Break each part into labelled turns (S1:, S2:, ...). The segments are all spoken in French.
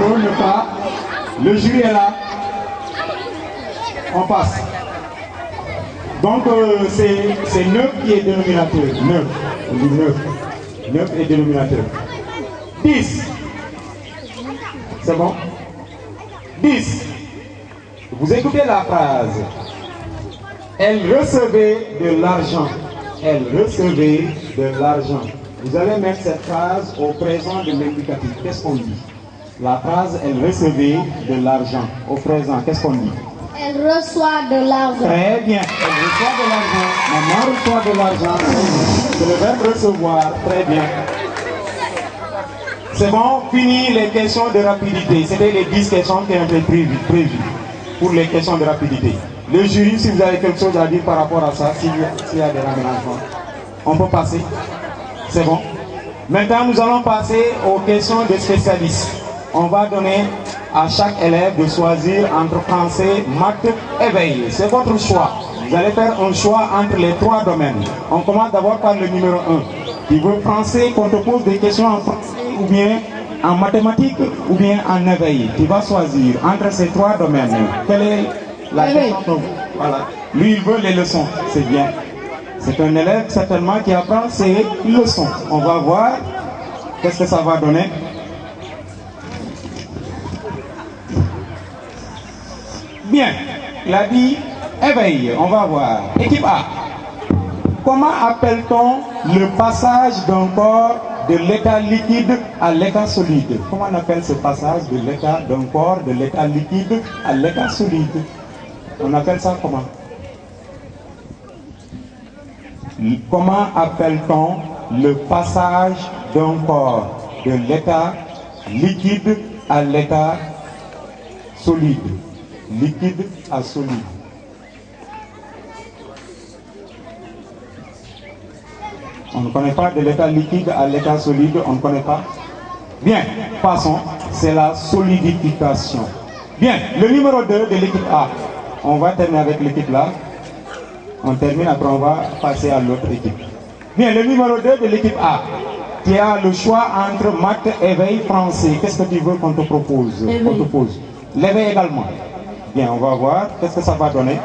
S1: faut ne pas. Le jury est là. On passe. Donc c'est 9 qui est dénominateur. 9. On dit 9. 9 est dénominateur. 10. C'est bon? 10. Vous écoutez la phrase. Elle recevait de l'argent. Elle recevait de l'argent. Vous allez mettre cette phrase au présent de l'indicatif. Qu'est-ce qu'on dit? La phrase, elle recevait de l'argent. Au présent, qu'est-ce qu'on dit?
S2: Elle reçoit de l'argent.
S1: Très bien. Elle reçoit de l'argent. Maman reçoit de l'argent. C'est le verbe recevoir. Très bien. C'est bon, fini les questions de rapidité. C'était les 10 questions qui ont été prévues pour les questions de rapidité. Le jury, si vous avez quelque chose à dire par rapport à ça, s'il y a des aménagements, on peut passer. C'est bon. Maintenant, nous allons passer aux questions de spécialistes. On va donner à chaque élève de choisir entre français, maths et veille. C'est votre choix. Vous allez faire un choix entre les 3 domaines. On commence d'abord par le numéro 1. Tu veux français, qu'on te pose des questions en français ou bien en mathématiques ou bien en éveil. Tu vas choisir entre ces 3 domaines. Quelle est la question? Voilà. Lui, il veut les leçons. C'est bien. C'est un élève certainement qui apprend ses leçons. On va voir qu'est-ce que ça va donner. Bien, il a dit éveil, on va voir. Équipe A. Comment appelle-t-on le passage d'un corps de l'état liquide à l'état solide? Comment on appelle ce passage d'un corps de l'état liquide à l'état solide? On appelle ça comment? Comment appelle-t-on le passage d'un corps de l'état liquide à l'état solide? Liquide à solide. On ne connaît pas de l'état liquide à l'état solide, on ne connaît pas. Bien, passons, c'est la solidification. Bien, le numéro 2 de l'équipe A. On va terminer avec l'équipe là. On termine, après on va passer à l'autre équipe. Bien, le numéro 2 de l'équipe A. Tu as le choix entre maths, éveil, français. Qu'est-ce que tu veux qu'on te propose? On te pose. L'éveil également. Bien, on va voir. Qu'est-ce que ça va donner?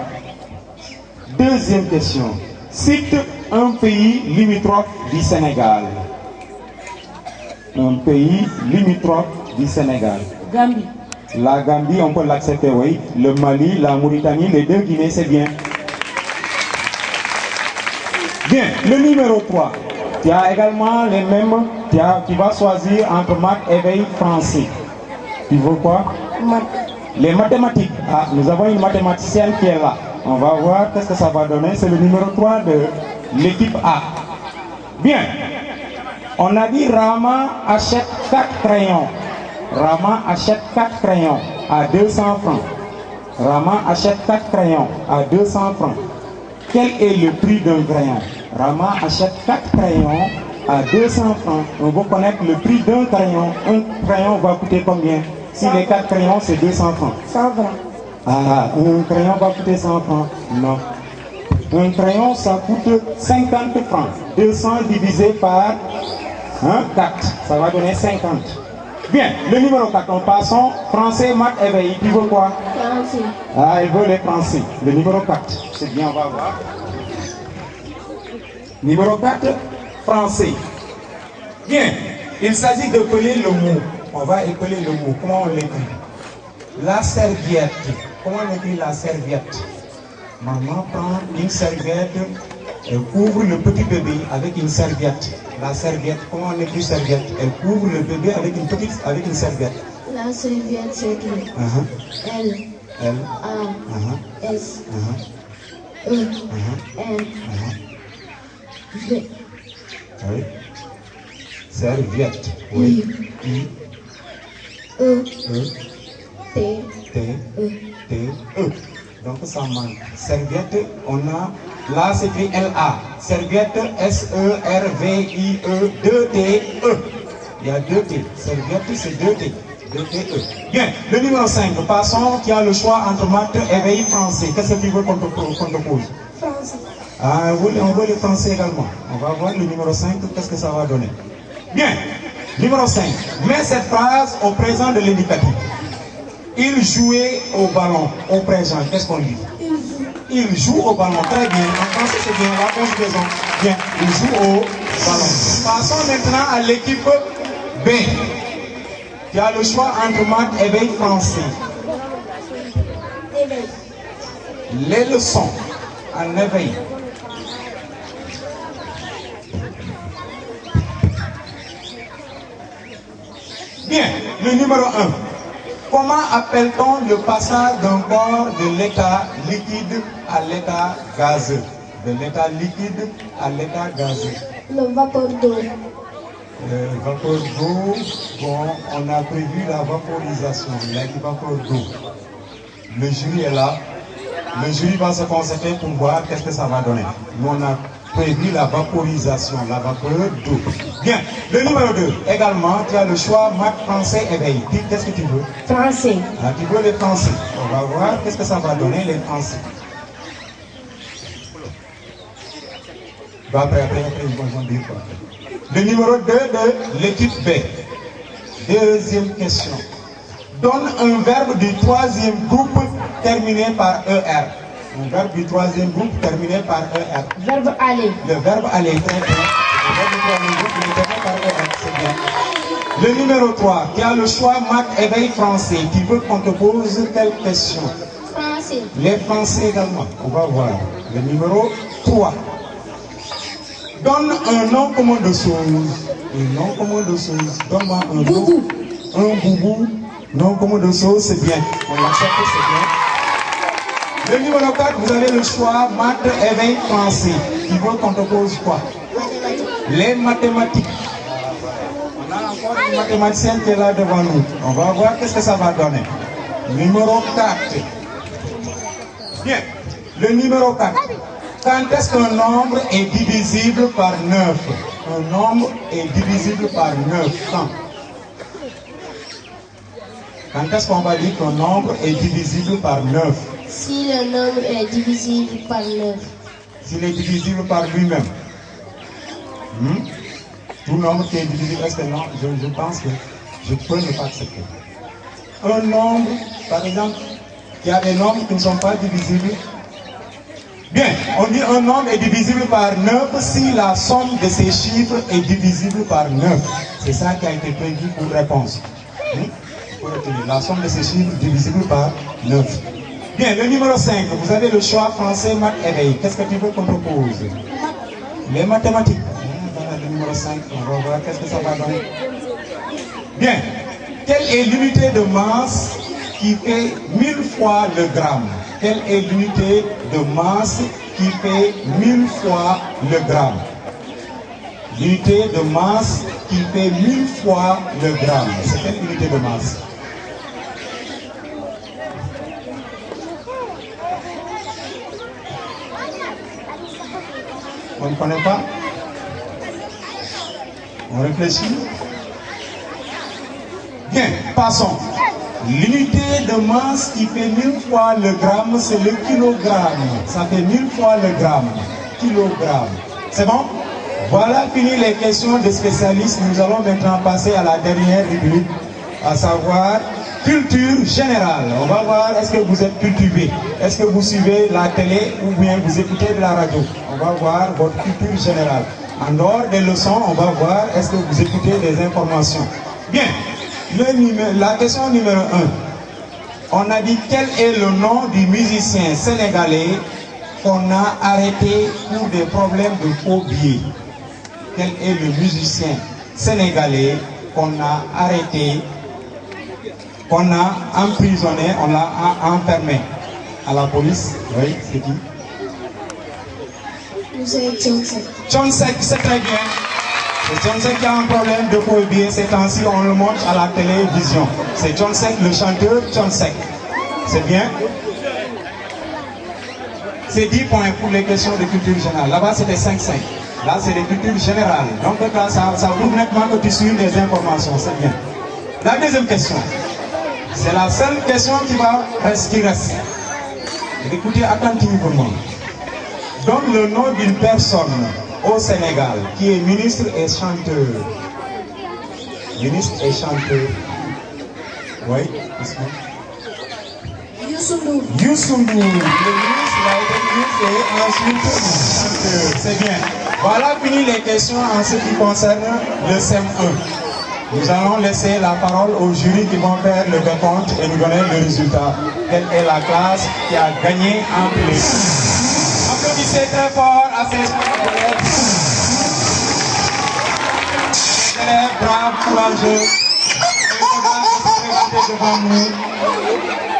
S1: Deuxième question. Cite un pays limitrophe du Sénégal. Un pays limitrophe du Sénégal.
S2: Gambie.
S1: La Gambie, on peut l'accepter, oui. Le Mali, la Mauritanie, les 2 Guinées, c'est bien. Bien, le numéro 3. Tu as également les mêmes. Tu vas choisir entre maths, éveil, français. Tu veux quoi?
S2: Maths.
S1: Les mathématiques. Ah, nous avons une mathématicienne qui est là. On va voir qu'est-ce que ça va donner. C'est le numéro 3 de l'équipe A. Bien. On a dit Rama achète 4 crayons. Rama achète 4 crayons à 200 francs. Rama achète 4 crayons à 200 francs. Quel est le prix d'un crayon? Rama achète 4 crayons à 200 francs. On va connaître le prix d'un crayon. Un crayon va coûter combien? Si les 4 crayons, c'est 200 francs.
S2: 100 francs.
S1: Ah, un crayon va coûter 100 francs. Non. Un crayon, ça coûte 50 francs. 200 divisé par 4. Ça va donner 50. Bien, le numéro 4, on passe. Français, maths, éveil. Tu veux quoi?
S2: Français.
S1: Ah, il veut les français. Le numéro 4. C'est bien, on va voir. Numéro 4, français. Bien, il s'agit de coller le mot. On va épeler le mot. Comment on l'écrit? La serviette. Comment on écrit la serviette? Maman prend une serviette et couvre le petit bébé avec une serviette. La serviette, comment on écrit serviette? Elle couvre le bébé avec une serviette.
S2: La serviette s'écrit L A S E N V.
S1: Oui. Serviette. Oui. I
S2: E
S1: T
S2: T E.
S1: T E. Donc ça manque. Serviette, on a là c'est écrit LA. Serviette S-E-R-V-I-E 2-T-E. Il y a 2T. Serviette c'est 2T. 2T-E. Bien, le numéro 5. Passons, qui a le choix entre maths, éveil, français. Qu'est-ce que tu veux qu'on te pose?
S2: Français.
S1: Ah, on veut le français également. On va voir le numéro 5, qu'est-ce que ça va donner. Bien, Numéro 5. Mets cette phrase au présent de l'indicatif. Il jouait au ballon. Au présent, qu'est-ce qu'on dit? Il joue au ballon. Très bien. En français, c'est bien. La conjugaison. Bien. Il joue au ballon. Passons maintenant à l'équipe B. Tu as le choix entre maths, éveil, français.
S2: Éveil.
S1: Les leçons en éveil. Bien, le numéro 1. Comment appelle-t-on le passage d'un corps de l'état liquide à l'état gazeux? De l'état liquide à l'état gazeux.
S2: Le vapeur d'eau.
S1: Le vapeur d'eau, bon, on a prévu la vaporisation. Il y a du vapeur d'eau. Le jury est là. Le jury va se concentrer pour voir qu'est-ce que ça va donner. Nous, on a prévu la vaporisation, la vapeur d'eau. Bien, le numéro 2, également, tu as le choix maths, français, éveil. Dis, qu'est-ce que tu veux?
S2: Français.
S1: Ah, tu veux les français. On va voir qu'est-ce que ça va donner, les français. Bah, après, ils vont dire quoi. Le numéro 2 de l'équipe B. Deuxième question. Donne un verbe du troisième groupe terminé par ER. Un verbe du troisième groupe terminé par ER.
S2: Verbe aller.
S1: Le verbe aller, très bien. Le verbe du troisième groupe terminé par ER, c'est bien. Le numéro 3, tu as le choix maths, éveil, français. Tu veux qu'on te pose quelle question?
S2: Français.
S1: Les français également, on va voir. Le numéro 3. Donne un nom commun de choses. Un nom commun de choses. Donne-moi un
S2: Boubou.
S1: Un boubou. Nom commun de choses, c'est bien. On l'accepte, c'est bien. Le numéro 4, vous avez le choix maths, éveil, français. Tu veux qu'on te pose quoi?
S2: Mathématiques.
S1: Les mathématiques. On a encore une mathématicienne qui est là devant nous. On va voir qu'est-ce que ça va donner. Numéro 4. Bien. Le numéro 4. Quand est-ce qu'un nombre est divisible par 9? Un nombre est divisible par 9. Quand est-ce qu'on va dire qu'un nombre est divisible par 9?
S2: Si le nombre est divisible par 9.
S1: S'il est divisible par lui-même. Tout nombre qui est divisible, est-ce que non? Je pense que je peux ne pas accepter. Un nombre, par exemple, il y a des nombres qui ne sont pas divisibles. Bien, on dit un nombre est divisible par 9 si la somme de ces chiffres est divisible par 9. C'est ça qui a été prévu pour réponse. La somme de ces chiffres divisible par 9. Bien, le numéro 5, vous avez le choix français, maths, éveil. Qu'est-ce que tu veux qu'on propose? Les mathématiques. Voilà le numéro 5, on va voir qu'est-ce que ça va donner. Bien, quelle est l'unité de masse qui fait 1000 fois le gramme? Quelle est l'unité de masse qui fait 1000 fois le gramme? L'unité de masse qui fait 1000 fois le gramme. C'est quelle unité de masse? On ne connaît pas? On réfléchit? Bien, passons. L'unité de masse qui fait 1000 fois le gramme, c'est le kilogramme. Ça fait 1000 fois le gramme. Kilogramme. C'est bon? Voilà fini les questions des spécialistes. Nous allons maintenant passer à la dernière rubrique, à savoir culture générale. On va voir, est-ce que vous êtes cultivé? Est-ce que vous suivez la télé ou bien vous écoutez de la radio? On va voir votre culture générale. En dehors des leçons, on va voir, est-ce que vous écoutez des informations? Bien. La question numéro 1. On a dit quel est le nom du musicien sénégalais qu'on a arrêté pour des problèmes de faux billets? Quel est le musicien sénégalais qu'on a arrêté, qu'on a emprisonné, on l'a enfermé à la police? Oui, c'est qui?
S2: C'est John Seck.
S1: John Seck, c'est très bien. C'est John Seck qui a un problème de faux billets. Ces temps-ci, on le montre à la télévision. C'est John Seck, le chanteur John Seck. C'est bien. C'est 10 points pour les questions de culture générale. Là-bas, c'était 5-5. Là, c'est des cultures générales. Donc, là, ça prouve nettement que tu suis des informations. C'est bien. La deuxième question. C'est la seule question qui reste. Écoutez attentivement. Donne le nom d'une personne au Sénégal qui est ministre et chanteur. Younis est chanteur. Oui, Youssou Ndour. Le Younis, il a été Younis et ensuite chanteur. C'est bien. Voilà fini les questions en ce qui concerne le CM1. Nous allons laisser la parole aux jurys qui vont faire le décompte et nous donner le résultat. Quelle est la classe qui a gagné entre les deux? Applaudissez très fort à ces élèves braves, courageux. Devant nous.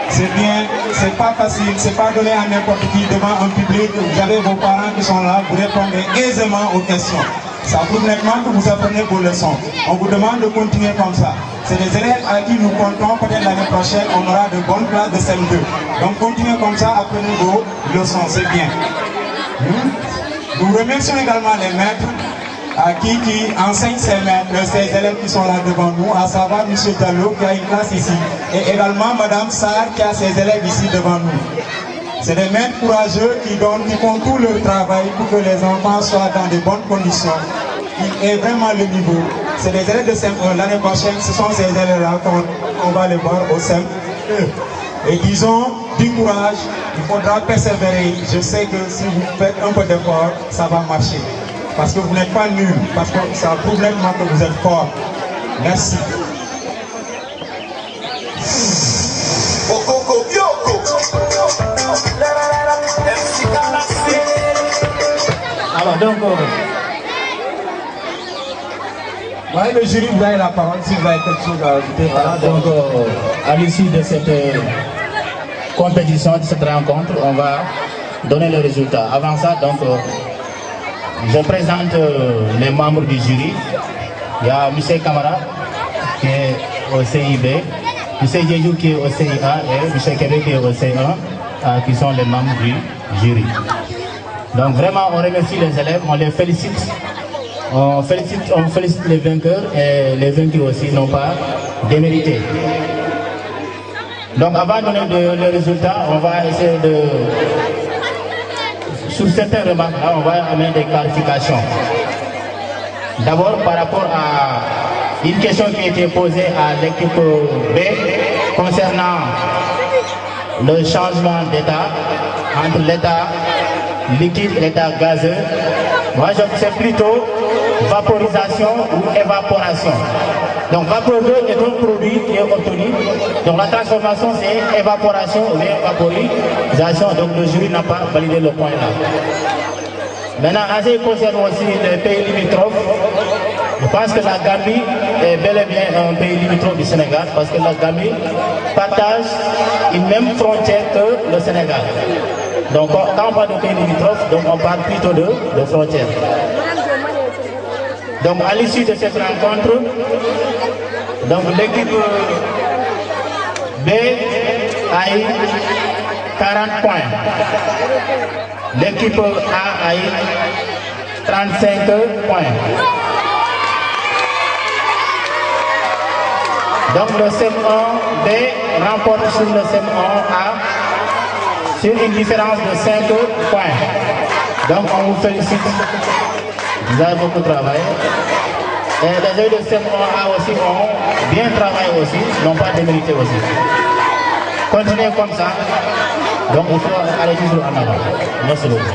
S1: C'est bien, c'est pas facile, c'est pas donné à n'importe qui devant un public. Vous avez vos parents qui sont là, vous répondez aisément aux questions. Ça prouve nettement que vous apprenez vos leçons. On vous demande de continuer comme ça. C'est des élèves à qui nous comptons, peut-être l'année prochaine, on aura de bonnes classes de CM2. Donc continuez comme ça, apprenez vos leçons, c'est bien. Nous remercions également les maîtres qui enseignent ces élèves qui sont là devant nous, à savoir M. Diallo qui a une classe ici, et également Mme Sarr qui a ses élèves ici devant nous. C'est des maîtres courageux qui font tout leur travail pour que les enfants soient dans de bonnes conditions. Il est vraiment le niveau. C'est des élèves de CM1. L'année prochaine, ce sont ces élèves-là qu'on va les voir au CM2. Et disons, du courage, il faudra persévérer. Je sais que si vous faites un peu d'effort, ça va marcher. Parce que vous n'êtes pas nuls, parce que ça prouve nettement que vous êtes forts. Merci.
S3: Alors donc,
S1: ouais, le jury, vous avez la parole si vous avez quelque chose à ajouter.
S3: voilà, donc à l'issue de cette compétition, de cette rencontre, on va donner le résultat. Avant ça, donc, je présente les membres du jury. Il y a M. Kamara qui est au CIB, M. Djedjou qui est au CIA et M. Kébé qui est au C1, qui sont les membres du jury. Donc vraiment, on remercie les élèves, on les félicite. On félicite les vainqueurs et les vaincus aussi n'ont pas démérité. Donc avant de donner le résultat, on va essayer de... Sur certaines remarques, là, on va amener des clarifications. D'abord, par rapport à une question qui a été posée à l'équipe B concernant le changement d'état entre l'état liquide et l'état gazeux. Moi, c'est plutôt vaporisation ou évaporation. Donc, vapeur d'eau est un produit qui est obtenu. Donc, la transformation, c'est évaporation ou vaporisation. Donc, le jury n'a pas validé le point là. Maintenant, en ce qui concerne aussi les pays limitrophes, je pense que la Gambie est bel et bien un pays limitrophe du Sénégal parce que la Gambie partage une même frontière que le Sénégal. Donc, quand on parle de pays limitrophes, donc on parle plutôt de frontières. Donc, à l'issue de cette rencontre, donc l'équipe B a eu 40 points. L'équipe A a eu 35 points. Donc le CM1B remporte sur le CM1A sur une différence de 5 points. Donc on vous félicite. Vous avez beaucoup travaillé. Et les élèves de CM1A aussi ont bien travaillé aussi, n'ont pas démérité aussi. Continuez comme ça. Donc il faut aller toujours en avant. Merci beaucoup.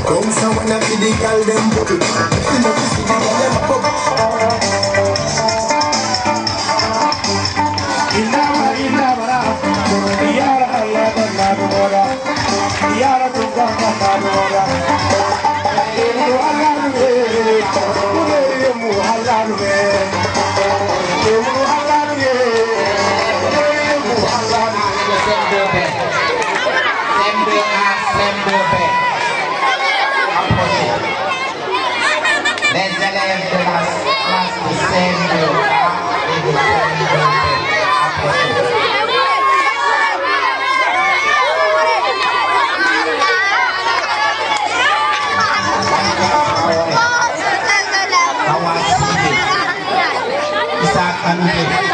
S4: Comme ça, on a fait des calmes.
S5: Les élèves de la classe de CM2A et de CM2B. sacs à nouveau.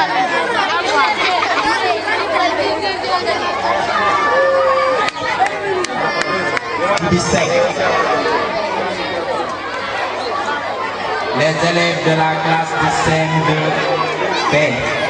S5: 17. Les élèves de la classe de CM2 B.